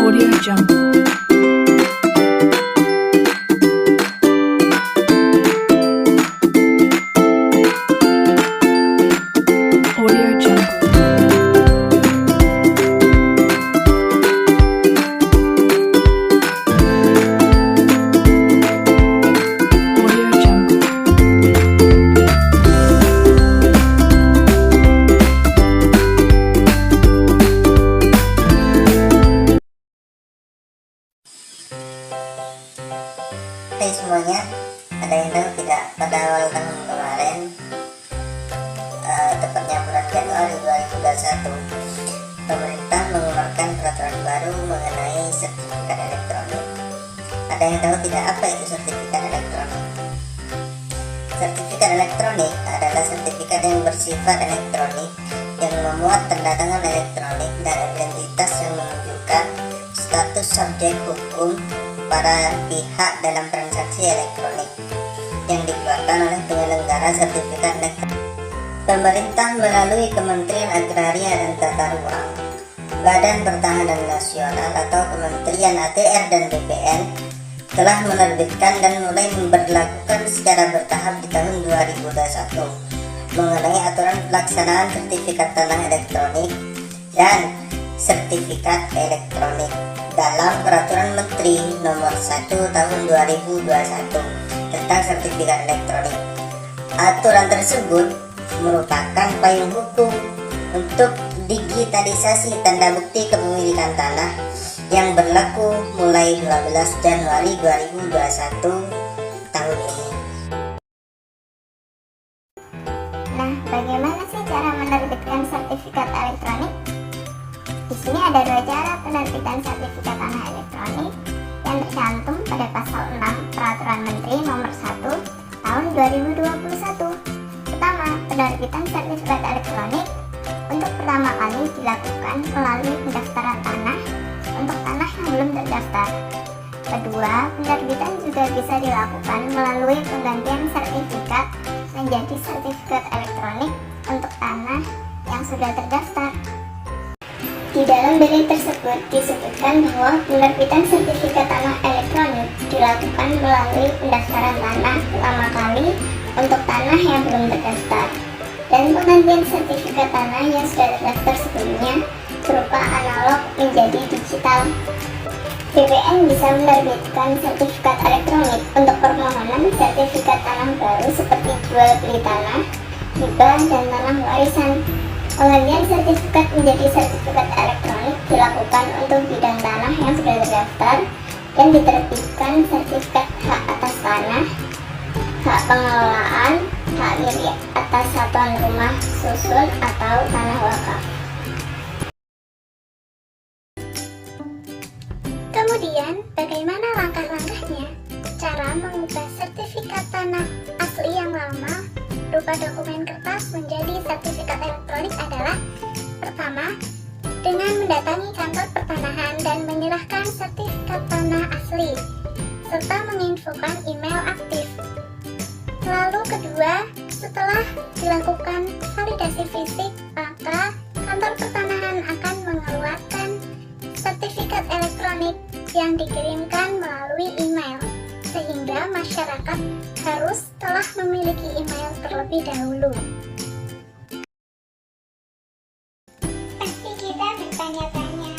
Audio Jungle. Audio Jungle. Audio Jungle. Hai semuanya, ada yang tahu tidak pada awal tahun kemarin, tepatnya bulan Januari 2021, pemerintah mengeluarkan peraturan baru mengenai sertifikat elektronik. Ada yang tahu tidak apa itu sertifikat elektronik? Sertifikat elektronik adalah sertifikat yang bersifat elektronik yang memuat tanda tangan elektronik dan identitas yang menunjukkan status subjek hukum para pihak dalam transaksi elektronik yang dikeluarkan oleh penyelenggara sertifikat elektronik. Pemerintah melalui Kementerian Agraria dan Tata Ruang, Badan Pertahanan Nasional atau Kementerian ATR dan BPN telah menerbitkan dan mulai memberlakukan secara bertahap di tahun 2021 mengenai aturan pelaksanaan sertifikat tanah elektronik dan sertifikat elektronik dalam Peraturan Menteri Nomor 1 Tahun 2021 tentang sertifikat elektronik. Aturan tersebut merupakan payung hukum untuk digitalisasi tanda bukti kepemilikan tanah yang berlaku mulai 12 Januari 2021 tahun ini. Nah, bagaimana sih cara menerbitkan sertifikat elektronik? Di sini ada dua cara penerbitan sertifikat tanah elektronik yang tercantum pada pasal 6 Peraturan Menteri Nomor 1 Tahun 2021. Pertama, penerbitan sertifikat elektronik untuk pertama kali dilakukan melalui pendaftaran tanah untuk tanah yang belum terdaftar. Kedua, penerbitan juga bisa dilakukan melalui penggantian sertifikat menjadi sertifikat elektronik untuk tanah yang sudah terdaftar. Di dalam dalil tersebut disebutkan bahwa penerbitan sertifikat tanah elektronik dilakukan melalui pendaftaran tanah pertama kali untuk tanah yang belum terdaftar, dan penggantian sertifikat tanah yang sudah terdaftar sebelumnya berupa analog menjadi digital. BPN bisa menerbitkan sertifikat elektronik untuk permohonan sertifikat tanah baru seperti jual beli tanah, hibah, dan tanah warisan. Penggantian sertifikat menjadi sertifikat elektronik dilakukan untuk bidang tanah yang sudah terdaftar dan diterbitkan sertifikat hak atas tanah, hak pengelolaan, hak milik atas satuan rumah susun atau tanah wakaf. Kemudian, bagaimana langkah-langkahnya? Cara mengubah sertifikat tanah asli yang lama berupa dokumen kertas menjadi sertifikat elektronik adalah: pertama, dengan mendatangi kantor pertanahan dan menyerahkan sertifikat tanah asli serta menginfokan email aktif. Lalu kedua, setelah dilakukan validasi fisik, maka kantor pertanahan akan mengeluarkan sertifikat elektronik yang dikirimkan melalui email, sehingga masyarakat harus telah memiliki email terlebih dahulu. Pasti kita bertanya-tanya,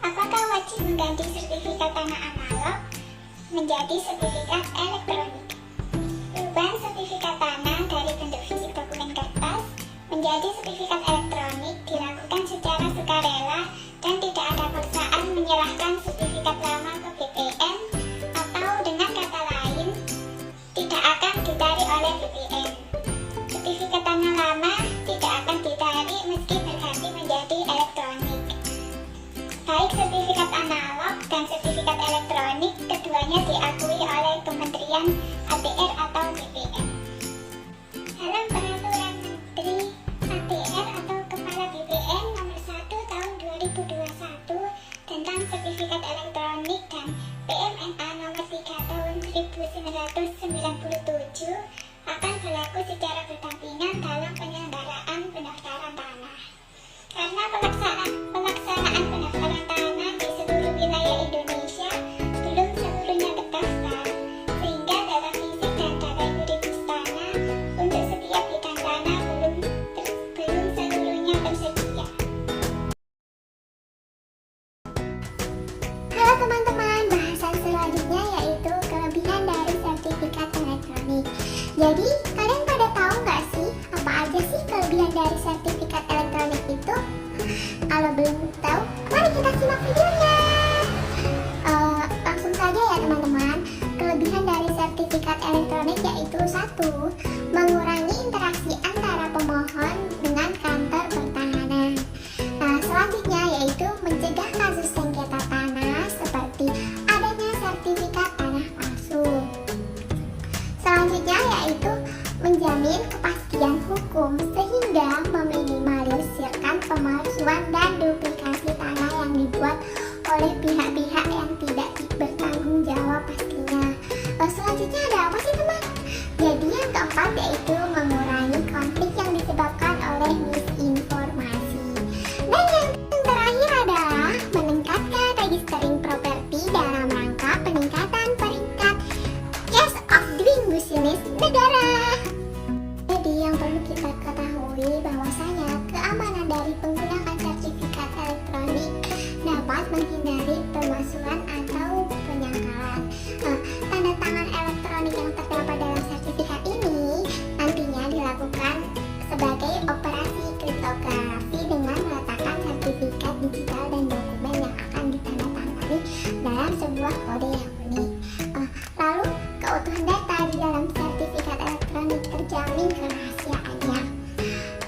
apakah wajib mengganti sertifikat tanah analog menjadi sertifikat elektronik? Perubahan sertifikat tanah dari bentuk fisik dokumen kertas menjadi sertifikat elektronik dilakukan secara sukarela dan tidak ada paksaan menyerahkan sertifikat lama ke BPN, atau dengan kata lain, tidak akan ditarik oleh BPN. Sertifikat tanah lama tidak akan ditarik meski berganti menjadi elektronik. Baik sertifikat analog dan sertifikat elektronik, keduanya diakui oleh Kementerian ATR atau BPN. Dalam Peraturan Menteri ATR atau Kepala BPN Nomor 1 Tahun 2021 tentang sertifikat elektronik dan PMNA Nomor 3 Tahun 1997 akan berlaku secara berdampingan dalam penyelenggaraan pendaftaran tanah. Karena pelaksanaan pendaftaran tanah di seluruh wilayah Jadi, kalian pada tahu nggak sih apa aja sih kelebihan dari sertifikat elektronik itu? Kalau belum tahu, mari kita simak videonya. Langsung saja ya teman-teman. Kelebihan dari sertifikat elektronik yaitu 1. Mengurangi interaksi antara pemohon dengan kantor pertahanan. Nah, selanjutnya yaitu mencegah kasus sengketa tanah seperti adanya sertifikat tanah palsu. Selanjutnya yaitu menjamin kepastian hukum sehingga meminimalisirkan pemalsuan dan duplikasi tanah yang dibuat oleh pihak-pihak yang tidak bertanggung jawab pastinya. Selanjutnya ada apa sih teman? Jadi yang keempat yaitu mengurangi konflik yang disebabkan oleh misinformasi. Dan yang terakhir adalah meningkatkan registering properti dalam rangka peningkatan peringkat Ease of Doing Business negara. Jadi yang perlu kita ketahui bahwasanya keamanan dari penggunaan sertifikat elektronik dapat menghindari pemalsuan atau penyangkalan. Tanda tangan elektronik yang terdapat dalam sertifikat ini nantinya dilakukan sebagai operasi kriptografi dengan meletakkan sertifikat digital dan dokumen yang akan ditandatangani dalam sebuah kode yang unik. Lalu keutuhan data di dalam sertifikat elektronik terjamin kerahasiaannya,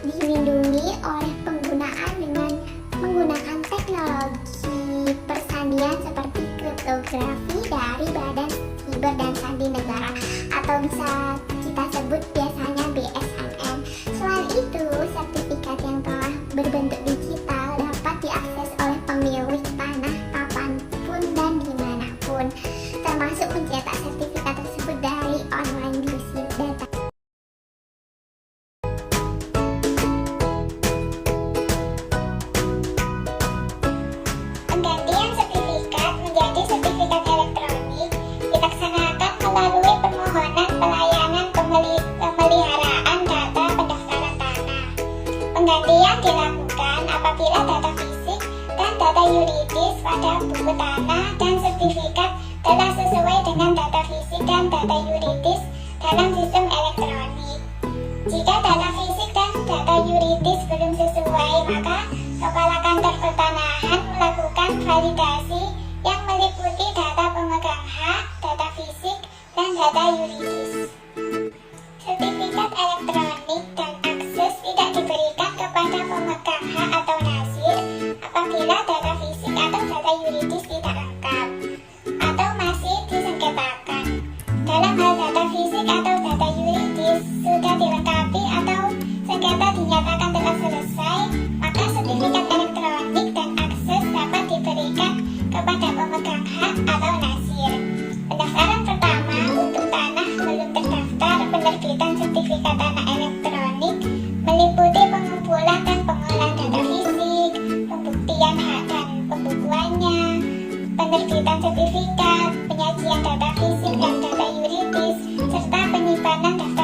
dilindungi oleh penggunaan dengan menggunakan teknologi persandian seperti kriptografi dari Badan Siber dan Sandi Negara atau bisa kita sebut biasanya BSNN. Selain itu, sertifikat yang telah berbentuk digital dapat diakses oleh pemilik tanah kapanpun dan dimanapun, termasuk mencetak sertifikat tersebut dari online visit data. Penggantian sertifikat menjadi sertifikat elektronik dilaksanakan melalui permohonan pelayanan pemeliharaan data pendaftaran tanah. Penggantian dilakukan apabila data fisik dan data yuridis pada buku tanah dan sertifikat telah sesuai dengan data fisik dan data yuridis dalam sistem elektronik. Jika data fisik dan data yuridis belum sesuai, maka Kepala Kantor Pertanahan melakukan validasi yang meliputi data pemegang hak, data fisik, dan data yuridis. Sertifikat elektronik dan akses tidak diberikan kepada pemegang hak atau nasir apabila data fisik atau data yuridis tidak lengkap atau masih disengketakan. Dalam hal data fisik atau data yuridis sudah dilengkapi atau sengketa dinyatakan telah selesai, maka sertifikat elektronik dan akses dapat diberikan kepada pemegang hak atau nasir. Pendaftaran pertama untuk tanah belum terdaftar. Penerbitan sertifikat tanah elektronik meliputi pengumpulan dan pengolahan data fisik, pembuktian hak dan pembukuannya, penerbitan sertifikat, penyajian data fisik dan data yuridis, serta penyimpanan daftar